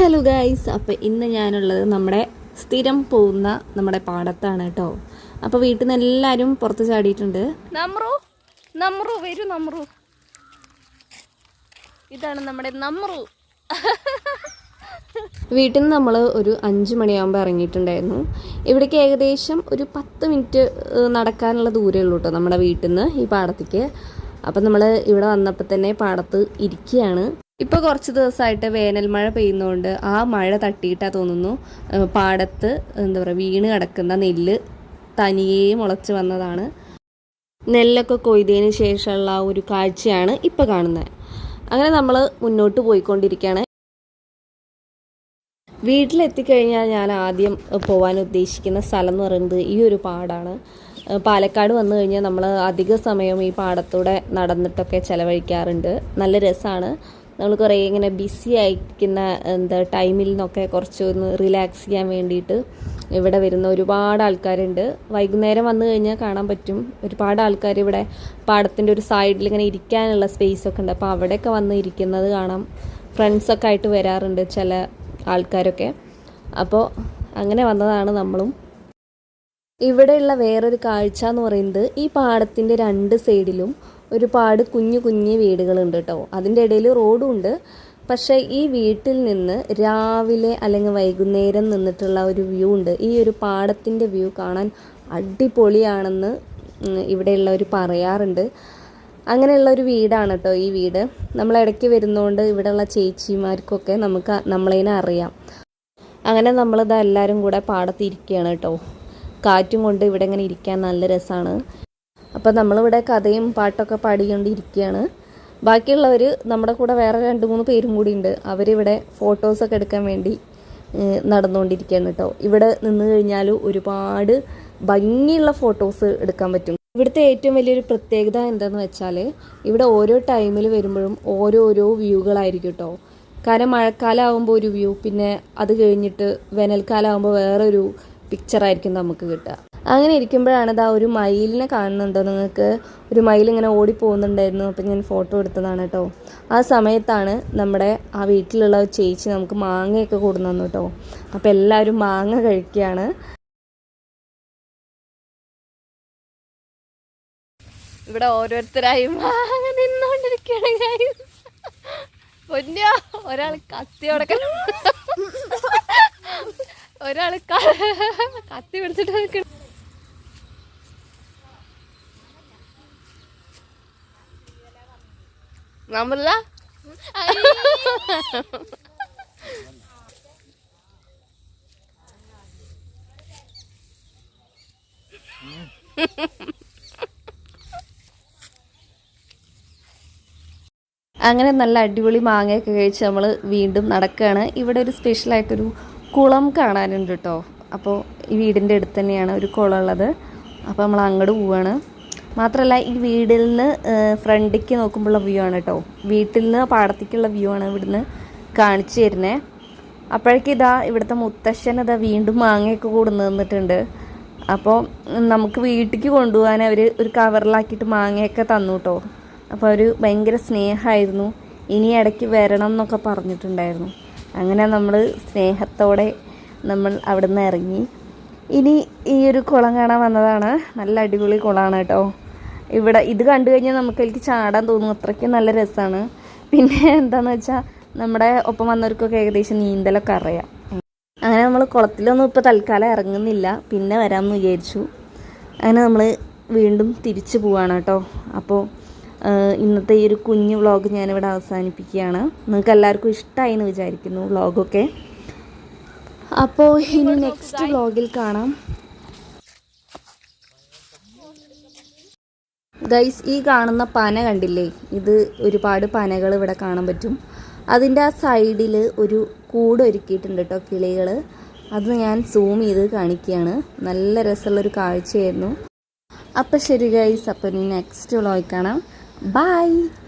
Hello guys, അപ്പോൾ ഇന്ന് ഞാനുള്ളത് നമ്മുടെ സ്ഥിരം പോകുന്ന നമ്മുടെ പാടത്താണ് കേട്ടോ. അപ്പോൾ വീട്ടിൽ നിന്ന് എല്ലാവരും പുറത്ത് ചാടിയിട്ടുണ്ട്. നമ്രു വരൂ, നമ്രു ഇതാണ് നമ്മുടെ നമ്രു. വീട്ടിൽ നിന്ന് നമ്മൾ ഒരു 5 മണിയാകുമ്പോൾ ഇറങ്ങിയിട്ടുണ്ടായിരുന്നു. ഇവിടേക്ക് ഏകദേശം ഒരു 10 മിനിറ്റ് നടക്കാനുള്ള ദൂരമേ ഉള്ളൂ കേട്ടോ നമ്മുടെ വീട്ടിൽ നിന്ന് ഈ പാടത്തേക്ക്. അപ്പം നമ്മൾ ഇവിടെ വന്നപ്പോൾ തന്നെ പാടത്ത് ഇരിക്കുകയാണ്. ഇപ്പോൾ കുറച്ച് ദിവസമായിട്ട് വേനൽ മഴ പെയ്യുന്നതുകൊണ്ട് ആ മഴ തട്ടിയിട്ടാ തോന്നുന്നു പാടത്ത് എന്താ പറയുക വീണ് കിടക്കുന്ന നെല്ല് തനിയെ മുളച്ച് വന്നതാണ്. നെല്ലൊക്കെ കൊയ്തതിന് ശേഷമുള്ള ഒരു കാഴ്ചയാണ് ഇപ്പോൾ കാണുന്നത്. അങ്ങനെ നമ്മൾ മുന്നോട്ട് പോയിക്കൊണ്ടിരിക്കുകയാണ്. വീട്ടിലെത്തിക്കഴിഞ്ഞാൽ ഞാൻ ആദ്യം പോകാൻ ഉദ്ദേശിക്കുന്ന സ്ഥലം എന്ന് പറയുന്നത് ഈ ഒരു പാടാണ്. പാലക്കാട് വന്നു കഴിഞ്ഞാൽ നമ്മൾ അധിക സമയം ഈ പാടത്തൂടെ നടന്നിട്ടൊക്കെ ചിലവഴിക്കാറുണ്ട്. നല്ല രസമാണ്. നമ്മൾ കുറേ ഇങ്ങനെ ബിസി ആയിരിക്കുന്ന ടൈമിൽ നിന്നൊക്കെ കുറച്ചൊന്ന് റിലാക്സ് ചെയ്യാൻ വേണ്ടിയിട്ട് ഇവിടെ വരുന്ന ഒരുപാട് ആൾക്കാരുണ്ട്. വൈകുന്നേരം വന്നു കഴിഞ്ഞാൽ കാണാൻ പറ്റും ഒരുപാട് ആൾക്കാർ ഇവിടെ പാടത്തിൻ്റെ ഒരു സൈഡിൽ ഇങ്ങനെ ഇരിക്കാനുള്ള സ്പേസൊക്കെ ഉണ്ട്. അപ്പോൾ അവിടെയൊക്കെ വന്ന് ഇരിക്കുന്നത് കാണാം. ഫ്രണ്ട്സൊക്കെ ആയിട്ട് വരാറുണ്ട് ചില ആൾക്കാരൊക്കെ. അപ്പോൾ അങ്ങനെ വന്നതാണ് നമ്മളും. ഇവിടെയുള്ള വേറൊരു കാഴ്ച എന്ന് പറയുന്നത് ഈ പാടത്തിൻ്റെ 2 സൈഡിലും ഒരുപാട് കുഞ്ഞു കുഞ്ഞു വീടുകളുണ്ട് കേട്ടോ. അതിൻ്റെ ഇടയിൽ റോഡും ഉണ്ട്. പക്ഷേ ഈ വീട്ടിൽ നിന്ന് രാവിലെ അല്ലെങ്കിൽ വൈകുന്നേരം നിന്നിട്ടുള്ള ഒരു വ്യൂ ഉണ്ട്. ഈ ഒരു പാടത്തിൻ്റെ വ്യൂ കാണാൻ അടിപൊളിയാണെന്ന് ഇവിടെയുള്ളവർ പറയാറുണ്ട്. അങ്ങനെയുള്ള ഒരു വീടാണ് കേട്ടോ ഈ വീട്. നമ്മൾ ഇടയ്ക്ക് വരുന്നതുകൊണ്ട് ഇവിടെയുള്ള ചേച്ചിമാർക്കൊക്കെ നമ്മളതിനെ അറിയാം. അങ്ങനെ നമ്മളിതാ എല്ലാവരും കൂടെ പാടത്തിരിക്കുകയാണ് കേട്ടോ. കാറ്റും കൊണ്ട് ഇവിടെ ഇങ്ങനെ ഇരിക്കാൻ നല്ല രസമാണ്. അപ്പോൾ നമ്മളിവിടെ കഥയും പാട്ടൊക്കെ പാടിക്കൊണ്ടിരിക്കുകയാണ്. ബാക്കിയുള്ളവർ നമ്മുടെ കൂടെ വേറെ 2-3 പേരും കൂടി ഉണ്ട്. അവരിവിടെ ഫോട്ടോസൊക്കെ എടുക്കാൻ വേണ്ടി നടന്നുകൊണ്ടിരിക്കുകയാണ് കേട്ടോ. ഇവിടെ നിന്ന് കഴിഞ്ഞാൽ ഒരുപാട് ഭംഗിയുള്ള ഫോട്ടോസ് എടുക്കാൻ പറ്റും. ഇവിടുത്തെ ഏറ്റവും വലിയൊരു പ്രത്യേകത എന്താണെന്ന് വെച്ചാൽ ഇവിടെ ഓരോ ടൈമിൽ വരുമ്പോഴും ഓരോരോ വ്യൂകളായിരിക്കും കേട്ടോ. കാരണം മഴക്കാലം ആകുമ്പോൾ ഒരു വ്യൂ, പിന്നെ അത് കഴിഞ്ഞിട്ട് വേനൽക്കാലം ആകുമ്പോൾ വേറൊരു പിക്ചറായിരിക്കും നമുക്ക് കിട്ടുക. അങ്ങനെ ഇരിക്കുമ്പോഴാണ് ഇതാ ഒരു മയിലിനെ കാണുന്നുണ്ടോ നിങ്ങൾക്ക്? ഒരു മയിൽ ഇങ്ങനെ ഓടിപ്പോകുന്നുണ്ടായിരുന്നു. അപ്പം ഞാൻ ഫോട്ടോ എടുത്തതാണ് കേട്ടോ. ആ സമയത്താണ് നമ്മുടെ ആ വീട്ടിലുള്ള ചേച്ചി നമുക്ക് മാങ്ങയൊക്കെ കൊടുന്നു തന്നു കേട്ടോ. അപ്പം എല്ലാവരും മാങ്ങ കഴിക്കുകയാണ്. ഇവിടെ ഓരോരുത്തരായി മാങ്ങ നിന്നോണ്ടിരിക്കുകയാണ്. പൊന്നോ, ഒരാൾ കത്തിയോടെ ഒരാൾ കത്തി പിടിച്ചിട്ട് നിൽക്കണം. നമ്മളില്ല അങ്ങനെ നല്ല അടിപൊളി മാങ്ങയൊക്കെ കഴിച്ച് നമ്മൾ വീണ്ടും നടക്കുകയാണ്. ഇവിടെ ഒരു സ്പെഷ്യലായിട്ടൊരു കുളം കാണാനുണ്ട് കേട്ടോ. അപ്പോൾ ഈ വീടിൻ്റെ അടുത്ത് തന്നെയാണ് ഒരു കുളം ഉള്ളത്. അപ്പോൾ നമ്മൾ അങ്ങോട്ട് പോവുകയാണ്. മാത്രമല്ല ഈ വീട്ടിൽ നിന്ന് ഫ്രണ്ടിലേക്ക് നോക്കുമ്പോഴുള്ള വ്യൂ ആണ് കേട്ടോ. വീട്ടിൽ നിന്ന് പാടത്തേക്കുള്ള വ്യൂ ആണ് ഇവിടുന്ന് കാണിച്ചു തരുന്നത്. അപ്പോഴേക്കും ഇതാ ഇവിടുത്തെ മുത്തശ്ശൻ ഇതാ വീണ്ടും മാങ്ങയൊക്കെ കൊടുന്ന് തന്നിട്ടുണ്ട്. അപ്പോൾ നമുക്ക് വീട്ടിലേക്ക് കൊണ്ടുപോകാൻ അവർ ഒരു കവറിലാക്കിയിട്ട് മാങ്ങയൊക്കെ തന്നു കേട്ടോ. അപ്പോൾ അവർ ഭയങ്കര സ്നേഹമായിരുന്നു. ഇനി ഇടയ്ക്ക് വരണം എന്നൊക്കെ പറഞ്ഞിട്ടുണ്ടായിരുന്നു. അങ്ങനെ നമ്മൾ സ്നേഹത്തോടെ നമ്മൾ അവിടെ നിന്ന് ഇറങ്ങി. ഇനി ഈ ഒരു കുളം കാണാൻ വന്നതാണ്. നല്ല അടിപൊളി കുളമാണ് കേട്ടോ. ഇവിടെ ഇത് കണ്ടു കഴിഞ്ഞാൽ നമുക്ക് ചാടാൻ തോന്നും, അത്രയ്ക്ക് നല്ല രസമാണ്. പിന്നെ എന്താണെന്ന് വെച്ചാൽ നമ്മുടെ ഒപ്പം വന്നവർക്കൊക്കെ ഏകദേശം നീന്തലൊക്കെ അറിയാം. അങ്ങനെ നമ്മൾ കുളത്തിലൊന്നും ഇപ്പോൾ തൽക്കാലം ഇറങ്ങുന്നില്ല, പിന്നെ വരാമെന്ന് വിചാരിച്ചു. അങ്ങനെ നമ്മൾ വീണ്ടും തിരിച്ചു പോവാണ് കേട്ടോ. അപ്പോൾ ഇന്നത്തെ ഈ ഒരു കുഞ്ഞു വ്ളോഗ് ഞാനിവിടെ അവസാനിപ്പിക്കുകയാണ്. നിങ്ങൾക്ക് എല്ലാവർക്കും ഇഷ്ടമായി എന്ന് വിചാരിക്കുന്നു വ്ളോഗൊക്കെ. അപ്പോൾ ഇനി നെക്സ്റ്റ് വ്ളോഗിൽ കാണാം. ഗൈസ്, ഈ കാണുന്ന പന കണ്ടില്ലേ? ഇത് ഒരുപാട് പനകൾ ഇവിടെ കാണാൻ പറ്റും. അതിൻ്റെ ആ സൈഡിൽ ഒരു കൂട് ഒരുക്കിയിട്ടുണ്ട് കേട്ടോ, കിളികൾ. അത് ഞാൻ സൂം ചെയ്ത് കാണിക്കുകയാണ്. നല്ല രസമുള്ളൊരു കാഴ്ചയായിരുന്നു. അപ്പോൾ ശരി ഗൈസ്, അപ്പോൾ ഇനി നെക്സ്റ്റ് വ്ളോഗ് കാണാം. Bye.